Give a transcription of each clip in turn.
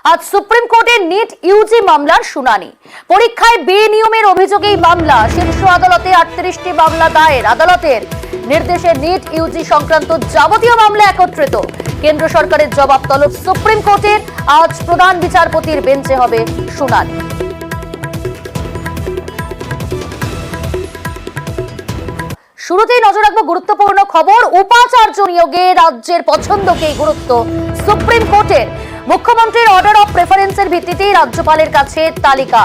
আজ সুপ্রিম কোর্টে NEET Yuji মামলার শুনানি। পরীক্ষায় বেনিয়মের অভিযোগে এই মামলা। শীর্ষ আদালতে 38টি মামলা দায়ের। আদালতের নির্দেশে নিট ইউজি সংক্রান্ত যাবতীয় মামলা একত্রিত। কেন্দ্র সরকারের জবাব তলব সুপ্রিম কোর্টের। আজ প্রধান বিচারপতির বেঞ্চে হবে শুনানি। শুরুতেই নজর রাখবো গুরুত্বপূর্ণ খবর। উপাচার্য নিয়োগে রাজ্যের পছন্দকেই গুরুত্ব সুপ্রিম কোর্টের। মুখ্যমন্ত্রীর অর্ডার অফ প্রেফারেন্সের ভিত্তিতেই রাজ্যপালের কাছে তালিকা।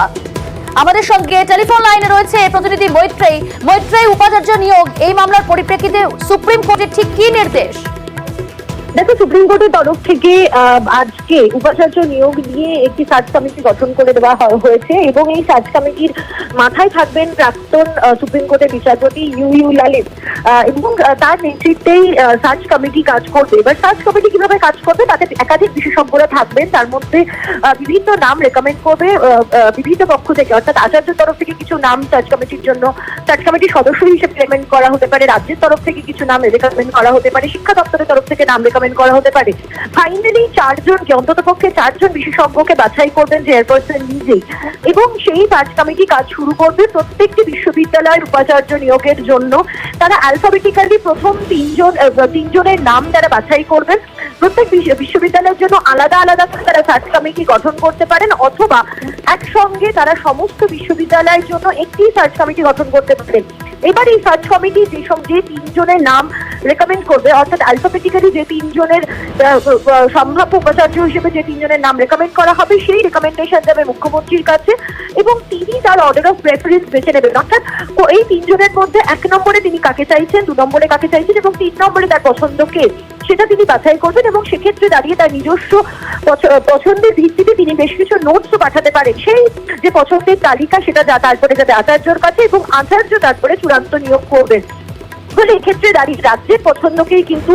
আমাদের সঙ্গে টেলিফোন লাইনে রয়েছে প্রতিনিধি মৈত্রেয়ী। উপাচার্য নিয়োগ এই মামলার পরিপ্রেক্ষিতে সুপ্রিম কোর্টের ঠিক কি নির্দেশ? দেখো, সুপ্রিম কোর্টের তরফ থেকে আজকে উপাচার্য নিয়োগ নিয়ে একটি সার্চ কমিটি গঠন করে দেওয়া হয়েছে এবং এই সার্চ কমিটির মাথায় থাকবেন প্রাক্তন সুপ্রিম কোর্টের বিচারপতি ইউ ললিত এবং তার নেতৃত্বেই সার্চ কমিটি কাজ করবে। এবার সার্চ কমিটি কিভাবে কাজ করবে, তাতে একাধিক বিশেষজ্ঞরা থাকবেন। তার মধ্যে বিভিন্ন নাম রেকমেন্ড করবে বিভিন্ন পক্ষ থেকে, অর্থাৎ আচার্যের তরফ থেকে কিছু নাম সার্চ কমিটির জন্য সার্চ কমিটির সদস্য হিসেবে রেকমেন্ড করা হতে পারে, রাজ্যের তরফ থেকে কিছু নাম রেকমেন্ড করা হতে পারে, শিক্ষা দপ্তরের তরফ থেকে নাম রেকমেন্ড করা হতে পারে। ফাইনালি অন্তত পক্ষে 4 জন বিশেষজ্ঞকে বাছাই করবেন চেয়ারপারসন নিজেই এবং সেই সার্চ কমিটি কাজ শুরু করবে প্রত্যেকটি বিশ্ববিদ্যালয়ের উপাচার্য নিয়োগের জন্য। তারা অ্যালফাবেটিক্যালি প্রথম 3 জনের নাম তারা বাছাই করবেন। প্রত্যেক বিশ্ববিদ্যালয়ের জন্য আলাদা আলাদা তারা সার্চ কমিটি গঠন করতে পারেন, অথবা একসঙ্গে তারা সমস্ত বিশ্ববিদ্যালয়ের জন্য একটি সার্চ কমিটি গঠন করতে পারেন। এবার এই সার্চ কমিটি যে 3 জনের নাম রেকমেন্ড করবে, অর্থাৎ অ্যালফাবেটিক্যালি যে 3 জনের সম্ভাব্য উপাচার্য হিসেবে যে 3 জনের নাম রেকমেন্ড করা হবে, সেই রেকমেন্ডেশন যাবে মুখ্যমন্ত্রীর কাছে এবং তিনি তার অর্ডার অফ প্রেফারেন্স বেছে নেবেন। অর্থাৎ এই 3 জনের মধ্যে 1 নম্বরে তিনি কাকে চাইছেন, 2 নম্বরে কাকে চাইছেন এবং 3 নম্বরে তার পছন্দ কে, সেটা তিনি বাছাই করবেন এবং সেক্ষেত্রে দাঁড়িয়ে তার নিজস্ব পছন্দের ভিত্তিতে তিনি বেশ কিছু নোটসও পাঠাতে পারেন। সেই যে পছন্দের তালিকা সেটা তারপরে যাবে আচার্যর কাছে এবং আচার্য তারপরে চূড়ান্ত নিয়োগ করবেন। বলে এক্ষেত্রে দাঁড়িয়ে রাজ্যের পছন্দকেই কিন্তু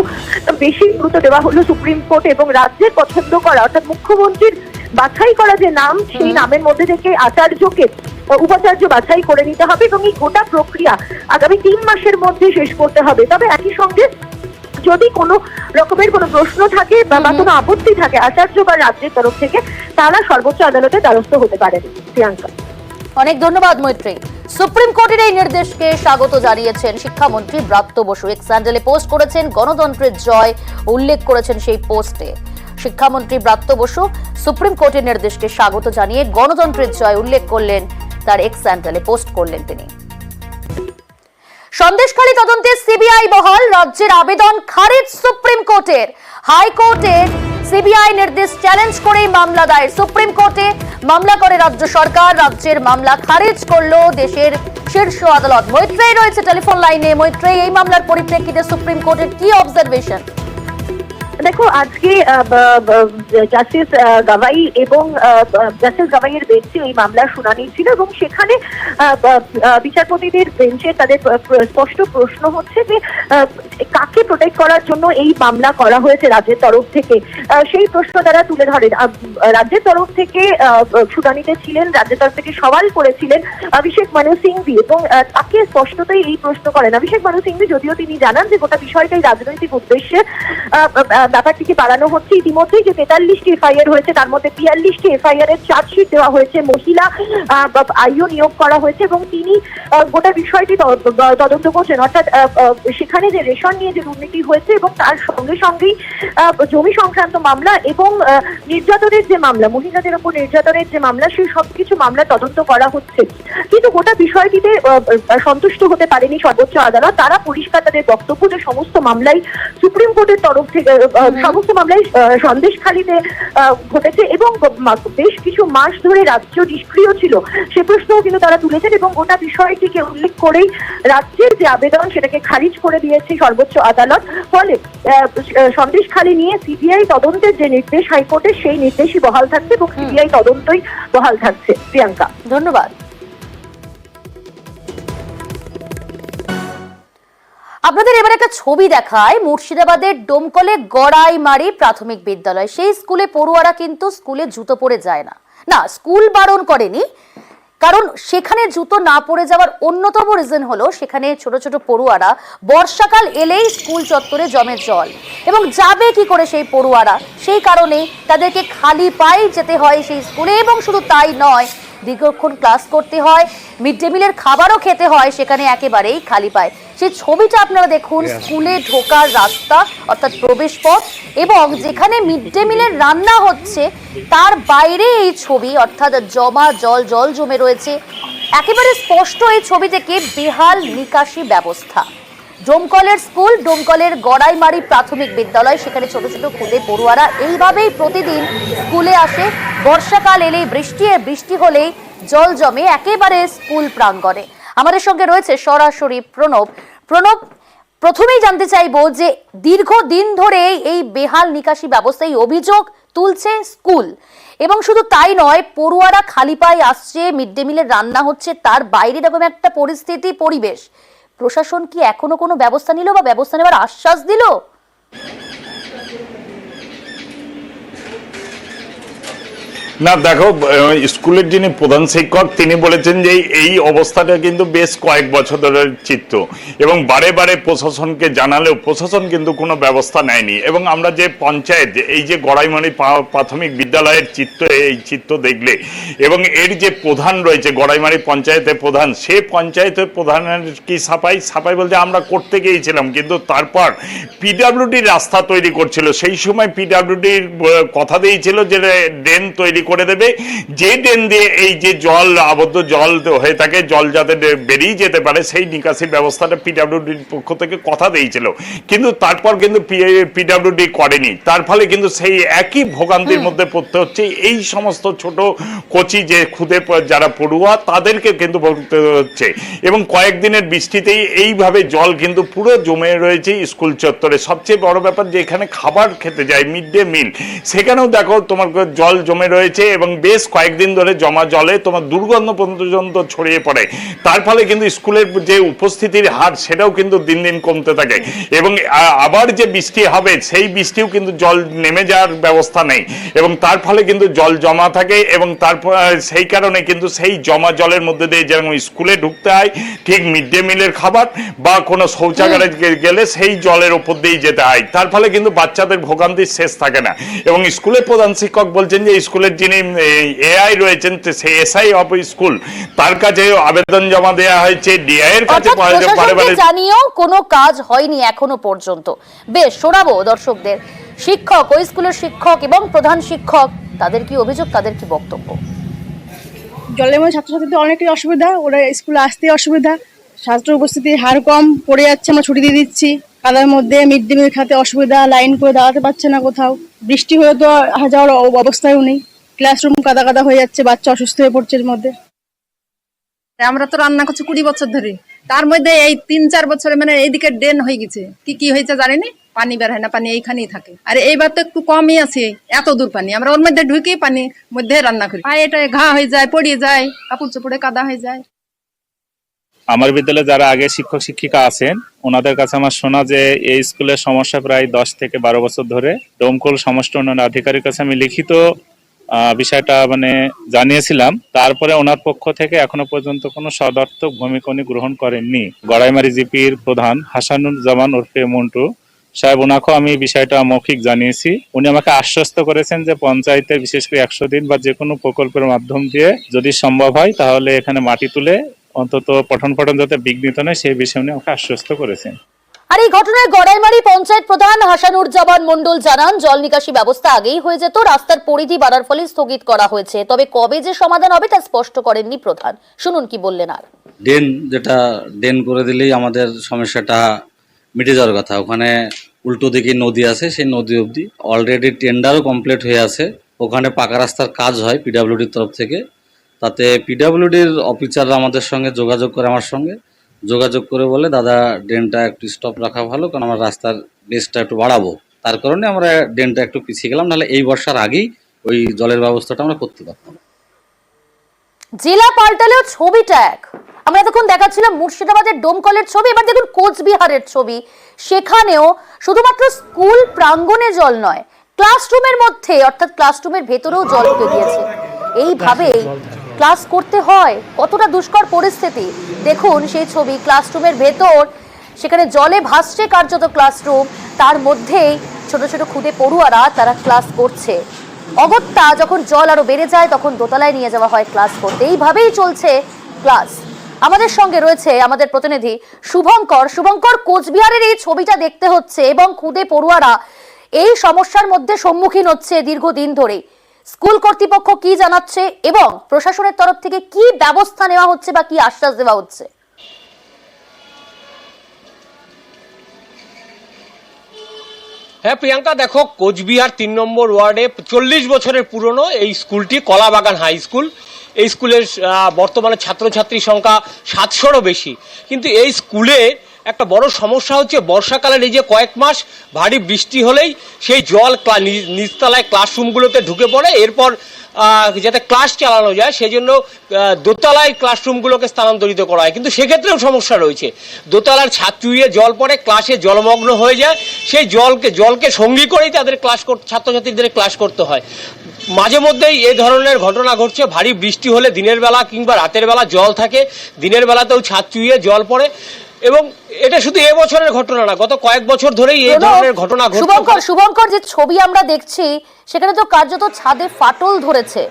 বেশি গুরুত্ব দেওয়া হলো সুপ্রিম কোর্ট এবং রাজ্যের পছন্দ করা, অর্থাৎ মুখ্যমন্ত্রীর বাছাই করা যে নাম, সেই নামের মধ্যে থেকে আচার্যকে উপাচার্য বাছাই করে নিতে হবে এবং এই গোটা প্রক্রিয়া আগামী 3 মাসের মধ্যে শেষ করতে হবে। তবে একই সঙ্গে যদি কোনো রকমের কোনো প্রশ্ন থাকে বা কোনো আপত্তি থাকে আচার্য বা রাজ্যের তরফ থেকে, তারা সর্বোচ্চ আদালতের দ্বারস্থ হতে পারেন। প্রিয়াঙ্কা, অনেক ধন্যবাদ মৈত্রেয়ী। সুপ্রিম কোর্টের এই নির্দেশকে স্বাগত জানিয়েছেন শিক্ষামন্ত্রী ব্রাত্য বসু। এক্স হ্যান্ডেলে পোস্ট করেছেন গণতন্ত্রের জয়, উল্লেখ করেছেন সেই পোস্টে। শিক্ষামন্ত্রী ব্রাত্য বসু সুপ্রিম কোর্টের নির্দেশকে স্বাগত জানিয়ে গণতন্ত্রের জয় উল্লেখ করলেন, তার এক্স হ্যান্ডেলে পোস্ট করলেন তিনি। সন্দেশখালী তদন্তে সিবিআই বহাল, রাজ্যের আবেদন খারিজ সুপ্রিম কোর্টের। হাইকোর্টের সিবিআই নির্দেশ চ্যালেঞ্জ করে মামলা দায়ের। সুপ্রিম কোর্টে মামলা করে রাজ্য সরকার, রাজ্যের মামলা খারিজ করলো দেশের শীর্ষ আদালত। মৈত্রেয়ী রয়েছে টেলিফোন লাইনে। মৈত্রেয়ী, এই মামলার পরিপ্রেক্ষিতে সুপ্রিম কোর্টের কি অবজারভেশন? দেখো, আজকে জাস্টিস গাভাই এবং জাস্টিস গাভাইয়ের বেঞ্চে এই মামলার শুনানি ছিল এবং সেখানে বিচারপতিদের বেঞ্চে তাদের স্পষ্ট প্রশ্ন হচ্ছে যে কাকে প্রোটেক্ট করার জন্য এই মামলা করা হয়েছে রাজ্যের তরফ থেকে, সেই প্রশ্ন তারা তুলে ধরেন। রাজ্যের তরফ থেকে শুনানিতে ছিলেন, রাজ্যের তরফ থেকে সওয়াল করেছিলেন অভিষেক মানু সিংভি এবং তাকে স্পষ্টতই এই প্রশ্ন করেন। অভিষেক মানু সিংভি যদিও তিনি জানান যে গোটা বিষয়টাই রাজনৈতিক উদ্দেশ্যে ব্যাপারটিকে বাড়ানো হচ্ছে। ইতিমধ্যেই যে 43টি এফআইআর হয়েছে তার মধ্যে 42টি এফআইআর এর চার্জশিট দেওয়া হয়েছে, মহিলা আইও নিয়োগ করা হয়েছে এবং তিনি গোটা বিষয়টি তদন্ত করছেন। অর্থাৎ সেখানে যে রেশন নিয়ে যে দুর্নীতি হয়েছে এবং তার সঙ্গে সঙ্গেই জমি সংক্রান্ত মামলা এবং নির্যাতনের যে মামলা, মহিলাদের উপর নির্যাতনের যে মামলা, সেই সবকিছু মামলা তদন্ত করা হচ্ছে। কিন্তু গোটা বিষয়টিতে সন্তুষ্ট হতে পারেনি সর্বোচ্চ আদালত। তারা পরিষ্কার তাদের বক্তব্য যে সমস্ত মামলাই সুপ্রিম কোর্টের তরফ থেকে, সমস্ত মামলায় সন্দেশখালীতে ঘটেছে এবং বেশ কিছু মাস ধরে রাজ্য নিষ্ক্রিয় ছিল, সে প্রশ্নও কিন্তু তারা তুলেছেন এবং গোটা বিষয়টিকে উল্লেখ করেই রাজ্যের যে আবেদন সেটাকে খারিজ করে দিয়েছে সর্বোচ্চ আদালত। ফলে সন্দেশখালী নিয়ে সিবিআই তদন্তের যে নির্দেশ হাইকোর্টের, সেই নির্দেশই বহাল থাকছে এবং সিবিআই তদন্তই বহাল থাকছে। প্রিয়াঙ্কা, ধন্যবাদ। আপনাদের এবার একটা ছবি দেখায়। মুর্শিদাবাদের ডোমকলে গড়াইমারি প্রাথমিক বিদ্যালয়, সেই স্কুলে পড়ুয়ারা কিন্তু স্কুলে জুতো পরে যায় না। না, স্কুল বারণ করেনি, কারণ সেখানে জুতো না পরে যাওয়ার অন্যতম রিজন হলো সেখানে ছোট ছোট পড়ুয়ারা বর্ষাকাল এলেই স্কুল চত্বরে জমে জল, এবং যাবে কি করে সেই পড়ুয়ারা, সেই কারণে তাদেরকে খালি পায়ে যেতে হয় সেই স্কুলে। এবং শুধু তাই নয়, দীর্ঘক্ষণ ক্লাস করতে হয়, মিড ডে মিলের খাবারও খেতে হয় সেখানে একেবারেই খালি পায়। সেই ছবিটা আপনারা দেখুন, স্কুলে ঢোকার রাস্তা অর্থাৎ প্রবেশ পথ এবং যেখানে মিড ডে মিলের রান্না হচ্ছে তার বাইরে এই ছবি, অর্থাৎ জল জমে রয়েছে। একেবারে স্পষ্ট এই ছবি থেকে বেহাল নিকাশি ব্যবস্থা। ডোমকলের স্কুল, ডোমকলের গড়াইমারি প্রাথমিক বিদ্যালয়, সেখানে ছোট ছোট খুদে পড়ুয়ারা এইভাবেই প্রতিদিন স্কুলে আসে। বর্ষাকাল এলেই বৃষ্টি হলেই জল জমে একেবারে স্কুল প্রাঙ্গণে। আমাদের সঙ্গে রয়েছে সরাসরি প্রণব। প্রথমেই জানতে চাইবো যে দীর্ঘদিন ধরে এই বেহাল নিকাশি ব্যবস্থা, এই অভিযোগ তুলছে স্কুল, এবং শুধু তাই নয়, পড়ুয়ারা খালি পায়ে আসছে, মিড ডে মিলের রান্না হচ্ছে, তার বাইরে এরকম একটা পরিবেশ। প্রশাসন কি এখনো কোনো ব্যবস্থা নিল বা ব্যবস্থা নেওয়ার আশ্বাস দিল? না দেখো, স্কুলের যিনি প্রধান শিক্ষক তিনি বলেছেন যে এই অবস্থাটা কিন্তু বেশ কয়েক বছর ধরে চিত্র, এবং বারে বারে প্রশাসনকে জানালেও প্রশাসন কিন্তু কোনো ব্যবস্থা নেয়নি। এবং আমরা যে পঞ্চায়েত, এই যে গড়াইমারি প্রাথমিক বিদ্যালয়ের এই চিত্র দেখলে, এবং এর যে প্রধান রয়েছে গড়াইমারি পঞ্চায়েতের প্রধান, সে পঞ্চায়েতের প্রধানের কি সাফাই বলতে আমরা করতে গিয়েছিলাম, কিন্তু তারপর পিডাব্লিউডি রাস্তা তৈরি করছিল, সেই সময় পিডাব্লিউডির কথা দিয়েছিল যে ড্রেন তৈরি করে দেবে, যে ড্রেন দিয়ে এই যে জল আবদ্ধ জল হয়ে থাকে, জল যাতে বেরিয়ে যেতে পারে সেই নিকাশি ব্যবস্থাটা পিডাব্লিউডির পক্ষ থেকে কথা দিয়েছিল, কিন্তু তারপর কিন্তু পিডাব্লিউডি করেনি। তার ফলে কিন্তু সেই একই ভোগান্তির মধ্যে পড়তে হচ্ছে এই সমস্ত ছোট কচি যে খুদে যারা পড়ুয়া তাদেরকে কিন্তু ভুগতে হচ্ছে। এবং কয়েকদিনের বৃষ্টিতেই এইভাবে জল কিন্তু পুরো জমে রয়েছে স্কুল চত্বরে। সবচেয়ে বড় ব্যাপার যে এখানে খাবার খেতে যায়, মিড ডে মিল, সেখানেও দেখো তোমার জল জমে রয়েছে, এবং বেশ কয়েকদিন ধরে জমা জলে তোমার দুর্গন্ধ পর্যন্ত ছড়িয়ে পড়ে। তার ফলে কিন্তু স্কুলের যে উপস্থিতির হার সেটাও কিন্তু দিন দিন কমতে থাকে, এবং আবার যে বৃষ্টি হবে সেই বৃষ্টিও কিন্তু জল নেমে যাওয়ার ব্যবস্থা নেই, এবং তার ফলে কিন্তু জল জমা থাকে, এবং তারপর সেই কারণে কিন্তু সেই জমা জলের মধ্যে দিয়ে যেরকম স্কুলে ঢুকতে হয়, ঠিক মিড ডে মিলের খাবার বা কোনো শৌচাগারে গেলে সেই জলের উপর দিয়েই যেতে হয়। তার ফলে কিন্তু বাচ্চাদের ভোগান্তির শেষ থাকে না। এবং স্কুলের প্রধান শিক্ষক বলছেন যে স্কুলের যিনি এআই রয়েছেন, সেই এসআই অফ স্কুল, তার কাছে আবেদন জমা দেওয়া হয়েছে, ডিআই এর কাছে জানিয়েও কোনো কাজ হয়নি এখনো পর্যন্ত। বেশ, শোনাবো দর্শকদের। শিক্ষক, ওই স্কুলের শিক্ষক এবং প্রধান শিক্ষক, তাদের কি অভিযোগ, তাদের কি বক্তব্য? জলের মধ্যে ছাত্রছাত্রীদের অনেকই অসুবিধা, ওরা স্কুলে আসতে অসুবিধা, ছাত্র উপস্থিতির হার কম, পড়ে যাচ্ছে, আমরা ছুটি দিয়ে দিচ্ছি। কাদার মধ্যে মিড ডে মিল খেতে অসুবিধা, লাইন করে দাঁড়াতে পারছে না কোথাও, বৃষ্টি হয়ে তো যাওয়ার অবস্থাও নেই, ক্লাসরুম কাদা কাদা হয়ে যাচ্ছে, বাচ্চা অসুস্থ হয়ে পড়ছে এর মধ্যে। আমরা তো রান্না করছি 20 বছর ধরে, তার মধ্যে এই 3-4 বছরে মানে এইদিকে ড্রেন হয়ে গেছে, কি হয়েছে জানিনি, পানি বের হয় না, পানি এইখানেই থাকে। আর এইবার তো একটু কমই আছে, এত দূর পানি, আমরা ওর মধ্যে ঢুকি পানি মধ্যে রান্না করি, এটা ঘা হয়ে যায়, পড়ে যায়, কাপড় চোপড়ে কাদা হয়ে যায়। আমার বিদ্যালয়ে যারা আগে শিক্ষক শিক্ষিকা আছেন ওনাদের কাছে আমার শোনা যে এই স্কুলের সমস্যা প্রায় 10 থেকে 12 বছর ধরে। ডোমকল সমষ্টি উন্নয়ন আধিকারিকের কাছে আমি লিখিত বিষয়টা জানিয়েছিলাম, তারপরে ওনার পক্ষ থেকে এখনো পর্যন্ত কোনো সদর্থক ভূমিকা উনি গ্রহণ করেননি। গড়াইমারি জিপির প্রধান হাসানুজ্জামান ওরফে মন্টু সাহেব, ওনাকেও আমি বিষয়টা মৌখিক জানিয়েছি। উনি আমাকে আশ্বস্ত করেছেন যে পঞ্চায়েতের বিশেষ করে 100 দিন বা যে কোনো প্রকল্পের মাধ্যম দিয়ে যদি সম্ভব হয় তাহলে এখানে মাটি তুলে অন্তত পঠন যাতে বিঘ্নিত নয় সেই বিষয়ে উনি আমাকে আশ্বস্ত করেছেন। আর এই ঘটনায় গড়াইমারি পঞ্চায়েত প্রধান হাসানুজ্জামান মণ্ডল জানান, জল নিকাশি ব্যবস্থা আগেই হয়ে যেত, রাস্তার পরিধি বাড়ার ফলে স্থগিত করা হয়েছে, তবে কবে যে সমাধান হবে তা স্পষ্ট করেননি প্রধান। শুনুন কি বললেন। আর ড্রেন করে দিলেই আমাদের সমস্যাটা মিটে যাওয়ার কথা। ওখানে উল্টো দিকে নদী আছে, সেই নদী অবধি অলরেডি টেন্ডারও কমপ্লিট হয়ে আছে, ওখানে পাকা রাস্তার কাজ হয় পিডাব্লিউডির তরফ থেকে। তাতে পিডাব্লিউডির অফিসাররা আমাদের সঙ্গে যোগাযোগ করে, আমার সঙ্গে যোগাযোগ করে বলে দাদা ড্রেনটা একটু স্টপ রাখা ভালো, কারণ আমরা রাস্তার বেসটা একটু বাড়াবো, তার কারণে আমরা ড্রেনটা একটু পিছিয়ে গেলাম, নাহলে এই বর্ষার আগেই ওই জলের ব্যবস্থাটা আমরা করতে পারতাম। জেলা পাল্টালেও ছবিটা এক। আমরা এতক্ষণ দেখাচ্ছিলাম মুর্শিদাবাদের ডোমকলের ছবি, এবার দেখুন কোচবিহারের ছবি। সেখানেও শুধুমাত্র স্কুল প্রাঙ্গণে জল নয়, ক্লাসরুমের মধ্যে অর্থাৎ ক্লাসরুমের ভেতরেও জল ঢুকে গিয়েছে। এইভাবেই ক্লাস করতে হয়, কতটা দুষ্কর পরিস্থিতি। দেখুন সেই ছবি, ক্লাসরুমের ভেতর, সেখানে জলে ভাসছে কার্যত ক্লাসরুম, তার মধ্যেই ছোট ছোট খুদে পড়ুয়ারা তারা ক্লাস করছে। অগত্যা যখন জল আরো বেড়ে যায় তখন দোতলায় নিয়ে যাওয়া হয় ক্লাস করতে। এইভাবেই চলছে ক্লাস। আমাদের সঙ্গে রয়েছে আমাদের প্রতিনিধি শুভঙ্কর। শুভঙ্কর, কোচবিহারের এই ছবিটা দেখতে হচ্ছে এবং খুদে পড়ুয়ারা এই সমস্যার মধ্যে সম্মুখীন হচ্ছে দীর্ঘদিন ধরে। স্কুল কর্তৃপক্ষ কি জানাচ্ছে এবং প্রশাসনের তরফ থেকে কি ব্যবস্থা নেওয়া হচ্ছে বা কি আশ্বাস দেওয়া হচ্ছে? হ্যাঁ প্রিয়াঙ্কা, দেখো কোচবিহার 3 নম্বর ওয়ার্ডে 40 বছরের পুরনো এই স্কুলটি কলাবাগান হাই স্কুল। এই স্কুলের বর্তমানে ছাত্রছাত্রীর সংখ্যা 700-রও বেশি। কিন্তু এই স্কুলে একটা বড় সমস্যা হচ্ছে বর্ষাকালের এই যে কয়েক মাস ভারী বৃষ্টি হলেই সেই জল নিচতলায় ক্লাসরুমগুলোতে ঢুকে পড়ে। এরপর যাতে ক্লাস চালানো যায় সেজন্য দোতলায় ক্লাসরুমগুলোকে স্থানান্তরিত করা হয়, কিন্তু সেক্ষেত্রেও সমস্যা রয়েছে। দোতলার ছাদ চুইয়ে জল পড়ে, ক্লাসে জলমগ্ন হয়ে যায়। সেই জলকে সঙ্গী করেই তাদের ছাত্রছাত্রীদের ক্লাস করতে হয়। মাঝে মধ্যেই এই ধরনের ঘটনা ঘটছে। ভারী বৃষ্টি হলে দিনের বেলা কিংবা রাতের বেলা জল থাকে, দিনের বেলাতেও ছাদ চুইয়ে জল পড়ে। এবং এটা শুধু এবছরের ঘটনা না, গত কয়েক বছর ধরেই এই ধরনের ঘটনা ঘটছে। শুভঙ্কর, যে ছবি আমরা দেখছি সেখানে তো কার্যত ছাদে ফাটল ধরেছে।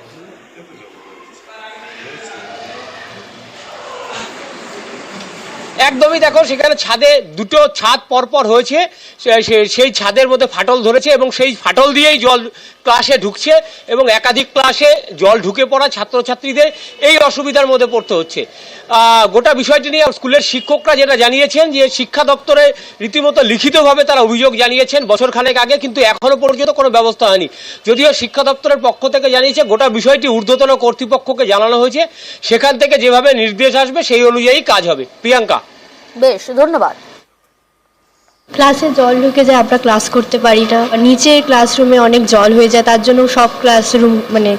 একদমই, দেখো সেখানে ছাদে দুটো ছাদ পরপর হয়েছে, সেই ছাদের মধ্যে ফাটল ধরেছে এবং সেই ফাটল দিয়েই জল ক্লাসে ঢুকছে এবং একাধিক ক্লাসে জল ঢুকে পড়া ছাত্রছাত্রীদের এই অসুবিধার মধ্যে পড়তে হচ্ছে। গোটা বিষয়টি নিয়ে স্কুলের শিক্ষকরা যেটা জানিয়েছেন যে শিক্ষা দপ্তরে রীতিমতো লিখিতভাবে তারা অভিযোগ জানিয়েছেন বছরখানেক আগে, কিন্তু এখনো পর্যন্ত কোনো ব্যবস্থা হয়নি। যদিও শিক্ষা দপ্তরের পক্ষ থেকে জানিয়েছে গোটা বিষয়টি ঊর্ধ্বতন কর্তৃপক্ষকে জানানো হয়েছে, সেখান থেকে যেভাবে নির্দেশ আসবে সেই অনুযায়ী কাজ হবে। প্রিয়াঙ্কা, বেশ, ধন্যবাদ। ক্লাসে জল ঢুকে যায়, আমরা ক্লাস করতে পারি না। নিচে ক্লাসরুমে অনেক জল হয়ে যায়, তার জন্য সব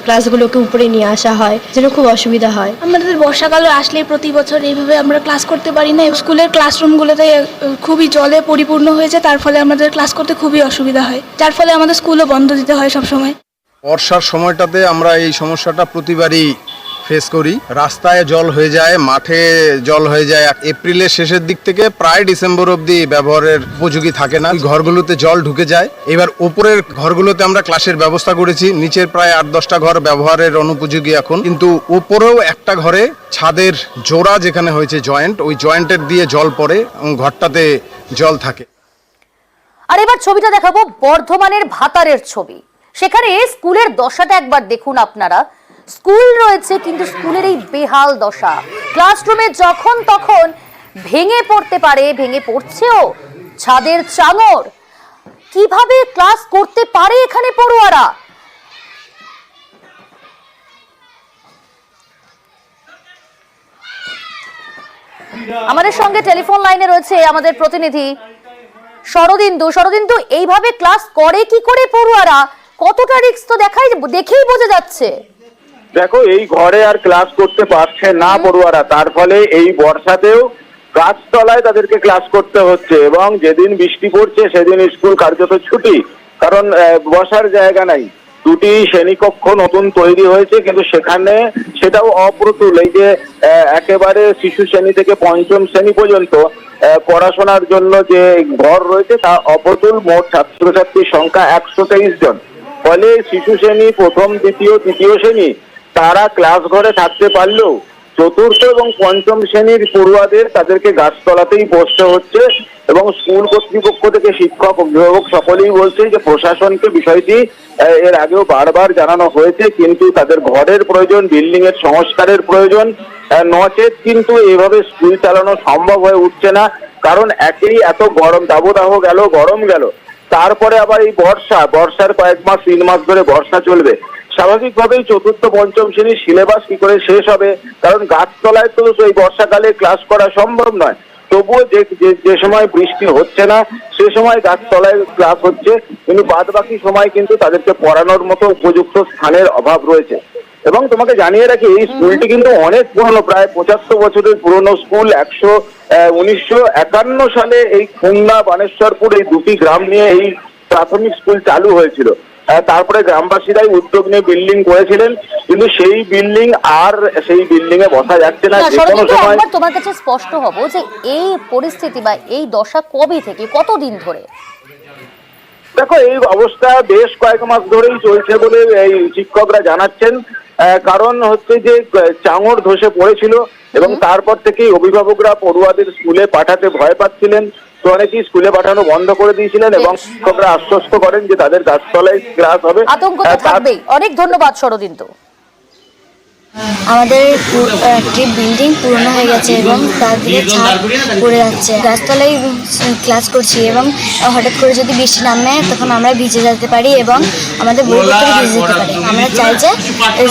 ক্লাসগুলোকে উপরে নিয়ে আসা হয়, যেন খুব অসুবিধা হয়। আমাদের বর্ষাকালে আসলে প্রতি বছর এইভাবে আমরা ক্লাস করতে পারি না। স্কুলের ক্লাসরুমগুলোতে খুবই জলে পরিপূর্ণ হয়ে যায়, তার ফলে আমাদের ক্লাস করতে খুবই অসুবিধা হয়, যার ফলে আমাদের স্কুলও বন্ধ দিতে হয় সবসময়। বর্ষার সময়টাতে আমরা এই সমস্যাটা প্রতিবারই ফেস করি। রাস্তায় জল হয়ে যায়, মাঠে জল হয়ে যায়। এপ্রিলের শেষের দিক থেকে প্রায় ডিসেম্বর অবধি ব্যবহারের উপযোগী থাকে না, ঘরগুলোতে জল ঢুকে যায়। এবার উপরের ঘরগুলোতে আমরা ক্লাসের ব্যবস্থা করেছি, নিচের প্রায় 8-10টা ঘর ব্যবহারের অনুপযোগী এখন, কিন্তু উপরেও একটা ঘরে ছাদের জোড়া যেখানে হয়েছে জয়েন্ট, ওই জয়েন্টের দিয়ে জল পড়ে এবং ঘরটাতে জল থাকে। আর এবার ছবিটা দেখাবো বর্ধমানের ভাতারের ছবি। সেখানে স্কুলের দশাটা একবার দেখুন আপনারা। স্কুল রয়েছে কিন্তু স্কুলের এই বেহাল দশা, ক্লাসরুমে যখন তখন ভেঙে পড়তে পারে, ভেঙে পড়ছেও ছাদের চাঙড়। কিভাবে ক্লাস করতে পারে এখানে পড়ুয়ারা? আমাদের সঙ্গে টেলিফোন লাইনে রয়েছে আমাদের প্রতিনিধি শরদিন্দু। এইভাবে ক্লাস করে কি করে পড়ুয়ারা? কতটা রিস্ক তো দেখেই বোঝা যাচ্ছে। দেখো, এই ঘরে আর ক্লাস করতে পারছে না পড়ুয়ারা, তার ফলে এই বর্ষাতেও গাছতলায় তাদেরকে ক্লাস করতে হচ্ছে এবং যেদিন বৃষ্টি পড়ছে সেদিন স্কুল কার্যত ছুটি, কারণ বসার জায়গা নাই। 2টি শ্রেণীকক্ষ নতুন তৈরি হয়েছে, কিন্তু সেটাও অপ্রতুল। এই যে একেবারে শিশু শ্রেণী থেকে 5ম শ্রেণী পর্যন্ত পড়াশোনার জন্য যে ঘর রয়েছে তা অপ্রতুল। মোট ছাত্রছাত্রীর সংখ্যা 123 জন। ফলে শিশু শ্রেণী, 1ম, 2য়, 3য় শ্রেণী তারা ক্লাস ঘরে থাকতে পারলেও 4র্থ এবং 5ম শ্রেণীর পড়ুয়াদের তাদেরকে গাছতলাতেই বসতে হচ্ছে। এবং স্কুল কর্তৃপক্ষ থেকে শিক্ষক, অভিভাবক সকলেই বলছে যে প্রশাসনকে বিষয়টি এর আগেও বারবার জানানো হয়েছে, কিন্তু তাদের ঘরের প্রয়োজন, বিল্ডিং এর সংস্কারের প্রয়োজন, নচেত কিন্তু এভাবে স্কুল চালানো সম্ভব হয়ে উঠছে না। কারণ একেই এত গরম, দাবদাহ গেল, গরম গেল, তারপরে আবার এই বর্ষার কয়েক মাস, 3 মাস ধরে বর্ষা চলবে। স্বাভাবিকভাবেই 4র্থ, 5ম শ্রেণীর সিলেবাস কি করে শেষ হবে? কারণ গাছতলায় তো এই বর্ষাকালে ক্লাস করা সম্ভব নয়। তবুও যে সময় বৃষ্টি হচ্ছে না সে সময় গাছতলায় ক্লাস হচ্ছে, কিন্তু বাদ বাকি সময় কিন্তু তাদেরকে পড়ানোর মতো উপযুক্ত স্থানের অভাব রয়েছে। এবং তোমাকে জানিয়ে রাখি, এই স্কুলটি কিন্তু অনেক পুরনো, প্রায় 75 বছরের পুরনো স্কুল। 1951 সালে এই খুলনা, বানেশ্বরপুর এই 2টি গ্রাম নিয়ে এই প্রাথমিক স্কুল চালু হয়েছিল। তারপরে গ্রামবাসীরাই উদ্যোগ নিয়ে বিল্ডিং করেছিলেন, কিন্তু সেই বিল্ডিং আর সেই বিল্ডিং এ বসা যাচ্ছে না। যে কোনো সময় একবার তোমার কাছে স্পষ্ট হব যে এই পরিস্থিতি বা এই দশা কবে থেকে কতদিন ধরে? দেখো, এই অবস্থা বেশ কয়েক মাস ধরেই চলছে বলে এই শিক্ষকরা জানাচ্ছেন। কারণ হচ্ছে যে চাঙড় ধসে পড়েছিল এবং তারপর থেকেই অভিভাবকরা পড়ুয়াদের স্কুলে পাঠাতে ভয় পাচ্ছিলেন, তো অনেকেই স্কুলে পাঠানো বন্ধ করে দিয়েছিলেন এবং শিক্ষকরা আশ্বস্ত করেন যে তাদের গাছতলায় ক্লাস হবে। আতঙ্ক তো থাকবেই। অনেক ধন্যবাদ শরদিন্দু। আমাদের একটি বিল্ডিং পুরনো হয়ে গেছে এবং তার দিকে ছাদ পড়ে যাচ্ছে। গাছতলায় ক্লাস করছি এবং হঠাৎ করে যদি বৃষ্টি নামে তখন আমরা ভিজে যেতে পারি এবং আমাদের বইপত্র ভিজে যেতে পারি। আমরা চাই যে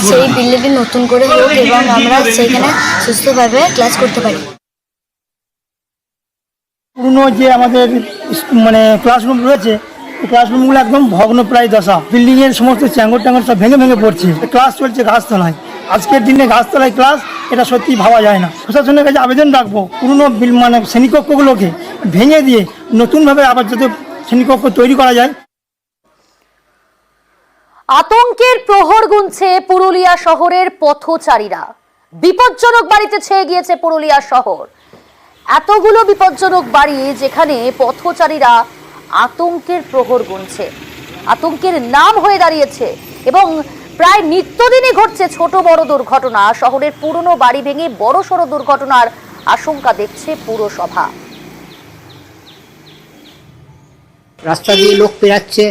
সেই বিল্ডিংটি নতুন করে হোক এবং আমরা সেইখানে সুস্থভাবে ক্লাস করতে পারি। পুরনো যে আমাদের মানে ক্লাসরুম রয়েছে, এই ক্লাসরুমগুলো একদম ভগ্নপ্রায় দশা। বিল্ডিং এর সমস্ত চ্যাঙ্গর ট্যাঙ্গর সব ভেঙে ভেঙে পড়ছে। ক্লাস চলছে গাছতলায়। আজকের দিনে গাছতলায় ক্লাস, এটা সত্যি ভাবা যায় না। প্রশাসনের কাছে আবেদন রাখবো পুরনো মানে শ্রেণীকক্ষগুলোকে ভেঙে দিয়ে নতুনভাবে আবার যাতে শ্রেণীকক্ষ তৈরি করা যায়। আতঙ্কের প্রহর গুনছে পুরুলিয়া শহরের পথচারীরা। বিপজ্জনক বাড়িতে ছেয়ে গিয়েছে পুরুলিয়া শহর। এতগুলো বিপজ্জনক বাড়ি যেখানে পথচারীরা আতঙ্কের প্রহর গুনছে, আতঙ্কের নাম হয়ে দাঁড়িয়েছে এবং প্রায় নিত্যদিনই ঘটছে ছোট বড় দুর্ঘটনা। শহরের পুরনো বাড়ি ভেঙে বড়সড় দুর্ঘটনার আশঙ্কা দেখছে পুরসভা। রাস্তা দিয়ে লোক পেরাচ্ছে,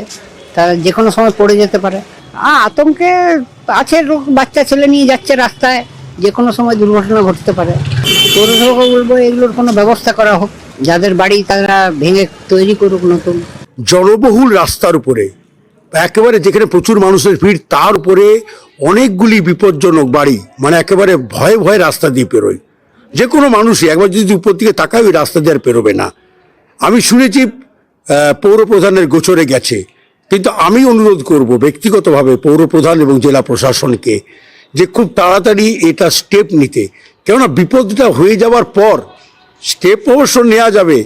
তারা যে কোনো সময় পড়ে যেতে পারে। আতঙ্কে আছে, লোক বাচ্চা ছেলে নিয়ে যাচ্ছে রাস্তায়, যে কোনো সময় দুর্ঘটনা ঘটতে পারে। পৌরসভা বলবো এগুলোর কোনো ব্যবস্থা করা হোক, যাদের বাড়ি তারা ভেঙে তৈরি করুক নতুন। জনবহুল রাস্তার উপরে একেবারে যেখানে প্রচুর মানুষের ভিড়, তার উপরে অনেকগুলি বিপজ্জনক বাড়ি, মানে একেবারে ভয়ে ভয়ে রাস্তা দিয়ে পেরোয়। যে কোনো মানুষই একবার যদি উপর দিকে তাকায় ওই রাস্তা দিয়ে আর পেরোবে না। আমি শুনেছি পৌর প্রধানের গোচরে গেছে, কিন্তু আমি অনুরোধ করব ব্যক্তিগতভাবে পৌরপ্রধান এবং জেলা প্রশাসনকে যে খুব তাড়াতাড়ি এটা স্টেপ নিতে। কেননা বিপদটা হয়ে যাওয়ার পর স্টেপ অবশ্য নেওয়া যাবে,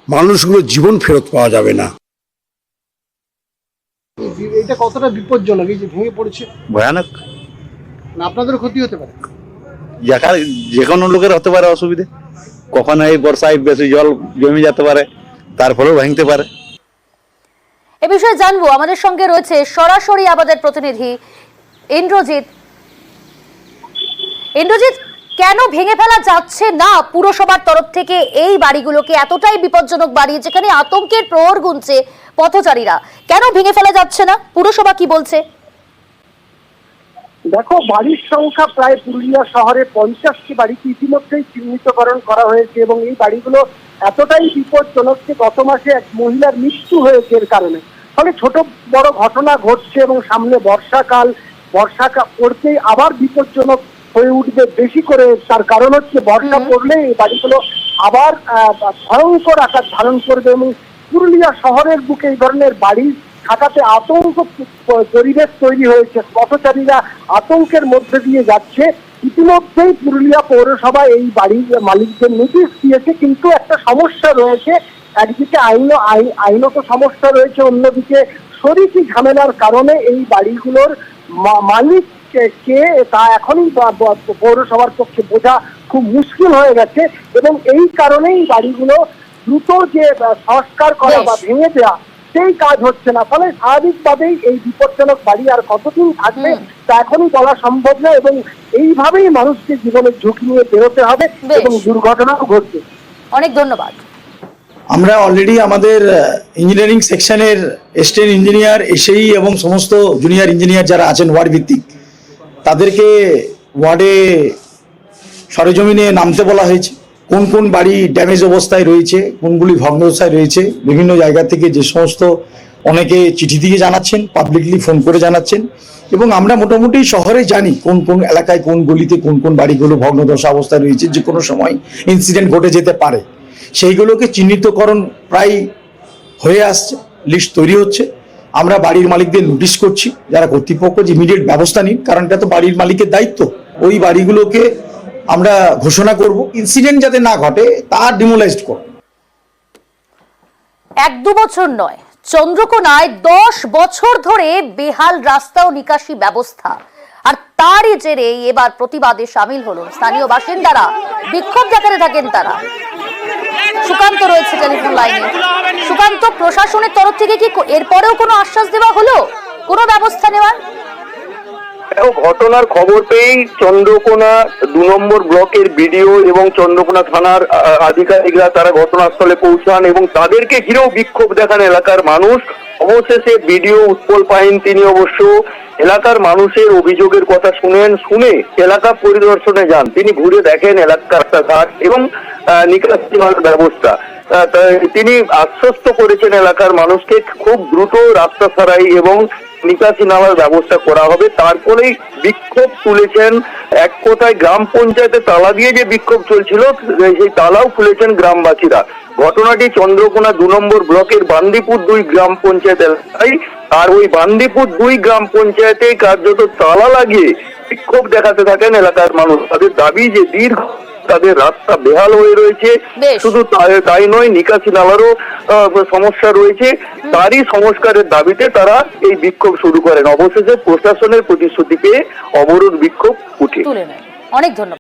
মানুষগুলোর জীবন ফেরত পাওয়া যাবে না। এটা কতটা বিপজ্জনক এই যে ভেঙে পড়ছে? ভয়ানক। আপনাদের ক্ষতি হতে পারে, যে কোনো লোকের হতে পারে অসুবিধে। কখনো এই বর্ষায় বেশি জল জমে যেতে পারে, তারপরেও ভাঙতে পারে। এ বিষয়ে জানবো, আমাদের সঙ্গে রয়েছে সরাসরি আমাদের প্রতিনিধি ইন্দ্রজিৎ। ইন্দ্রজিৎ, কেন ভেঙে ফেলা যাচ্ছে না পুরসভার তরফ থেকে এই বাড়িগুলোকে? এতটাই বিপজ্জনক বাড়ি যেখানে আতঙ্কের প্রহর গুনছে পথচারীরা, কেন ভেঙে ফেলা যাচ্ছে না? পুরসভা কি বলছে? দেখো, বাড়ির সংখ্যা প্রায় পুরুলিয়া শহরে 50টি বাড়িকে ইতিমধ্যেই চিহ্নিতকরণ করা হয়েছে এবং এই বাড়িগুলো এতটাই বিপজ্জনক যে গত মাসে এক মহিলার মৃত্যু হয়েছে এর কারণে। ফলে ছোট বড় ঘটনা ঘটছে এবং সামনে বর্ষাকাল পড়তেই আবার বিপজ্জনক হয়ে উঠবে বেশি করে। তার কারণ হচ্ছে বর্ষা পড়লে এই বাড়িগুলো আবার ভয়ঙ্কর আকার ধারণ করবে এবং পুরুলিয়া শহরের বুকে এই ধরনের বাড়ি থাকাতে আতঙ্ক পরিবেশ তৈরি হয়েছে। পথচারীরা আতঙ্কের মধ্যে দিয়ে যাচ্ছে। ইতিমধ্যেই পুরুলিয়া পৌরসভা এই বাড়ির মালিকদের নোটিশ দিয়েছে, কিন্তু একটা সমস্যা রয়েছে। একদিকে আইনত সমস্যা রয়েছে, অন্যদিকে শরিকি ঝামেলার কারণে এই বাড়িগুলোর মালিক কে তা এখনই পৌরসভার পক্ষে বোঝা খুব মুশকিল হয়ে গেছে এবং এই কারণেই বাড়িগুলো দ্রুত যে সংস্কার করা বা ভেঙে দেওয়া সেই কাজ হচ্ছে না। ফলে স্বাভাবিকভাবেই এই বিপজ্জনক বাড়ি আর কতদিন থাকবে তা এখনই বলা সম্ভব না এবং এইভাবেই মানুষকে জীবনের ঝুঁকি নিয়ে বেরোতে হবে এবং দুর্ঘটনাও ঘটবে। অনেক ধন্যবাদ। আমরা অলরেডি আমাদের ইঞ্জিনিয়ারিং সেকশনের এসিস্ট্যান্ট ইঞ্জিনিয়ার, এসএই এবং সমস্ত জুনিয়র ইঞ্জিনিয়ার যারা আছেন ওয়ার্ড ভিত্তিক, তাদেরকে ওয়ার্ডে সরেজমিনে নামতে বলা হয়েছে। কোন কোন বাড়ি ড্যামেজ অবস্থায় রয়েছে, কোনগুলি ভগ্নদশায় রয়েছে, বিভিন্ন জায়গা থেকে যে সমস্ত অনেকে চিঠি দিয়ে জানাচ্ছেন, পাবলিকলি ফোন করে জানাচ্ছেন এবং আমরা মোটামুটি শহরে জানি কোন কোন এলাকায় কোন গলিতে কোন কোন বাড়িগুলো ভগ্নদশা অবস্থায় রয়েছে, যে কোনো সময় ইনসিডেন্ট ঘটে যেতে পারে। সেইগুলোকে চিহ্নিতকরণ প্রায় হয়ে আসছে, লিস্ট তৈরি হচ্ছে। আমরা বাড়ির মালিকদের নোটিশ করছি, যারা কর্তৃপক্ষ যে ইমিডিয়েট ব্যবস্থা নিন, কারণ এটা তো বাড়ির মালিকের দায়িত্ব। ওই বাড়িগুলোকে আমরা ঘোষণা করব, ইনসিডেন্ট যাতে না ঘটে তা ডিমোলাইজড করব। 1-2 বছর নয়, চন্দ্রকোনায় 10 বছর ধরে বেহাল রাস্তা ও নিকাশি ব্যবস্থা, আর তারই জেরে এবার প্রতিবাদে সামিল হলো স্থানীয় বাসিন্দারা। বিক্ষোভ দেখাতে থাকেন তারা। সুকান্ত রয়েছে টেলিফোন লাইনে। সুকান্ত, প্রশাসনের তরফ থেকে কি এরপরেও কোনো আশ্বাস দেওয়া হলো, কোনো ব্যবস্থা নেওয়ার? ঘটনার খবর পেয়েই চন্দ্রকোনা 2 নম্বর ব্লকের বিডিও এবং চন্দ্রকোনা থানার আধিকারিকরা তারা ঘটনাস্থলে পৌঁছান এবং তাদেরকে ঘিরেও বিক্ষোভ দেখান এলাকার মানুষ। অবশেষে বিডিও উৎপল পাহিন তিনি অবশ্য এলাকার মানুষের অভিযোগের কথা শুনে এলাকা পরিদর্শনে যান। তিনি ঘুরে দেখেন এলাকার রাস্তাঘাট এবং নিকাশি ব্যবস্থা। তিনি আশ্বস্ত করেছেন এলাকার মানুষকে খুব দ্রুত রাস্তা সারাই এবং নিকাশি নালার ব্যবস্থা করা হবে। তারপরেই বিক্ষোভ তুলেছেন। এক কথায় গ্রাম পঞ্চায়েতে তালা দিয়ে যে বিক্ষোভ চলছিল সেই তালাও খুলেছেন গ্রামবাসীরা। ঘটনাটি চন্দ্রকোনা 2 নম্বর ব্লকের বান্দিপুর 2 গ্রাম পঞ্চায়েত এলাকায়। আর ওই বান্দিপুর 2 গ্রাম পঞ্চায়েতে কার্যত তালা লাগিয়ে বিক্ষোভ দেখাতে থাকেন এলাকার মানুষ। তাদের দাবি যে দীর্ঘ তাদের রাস্তা বেহাল হয়ে রয়েছে, শুধু তাই নয় নিকাশি নালারও সমস্যা রয়েছে। তারই সংস্কারের দাবিতে তারা এই বিক্ষোভ শুরু করেন। অবশেষে প্রশাসনের প্রতিশ্রুতি পেয়ে অবরোধ বিক্ষোভ উঠে। অনেক ধন্যবাদ।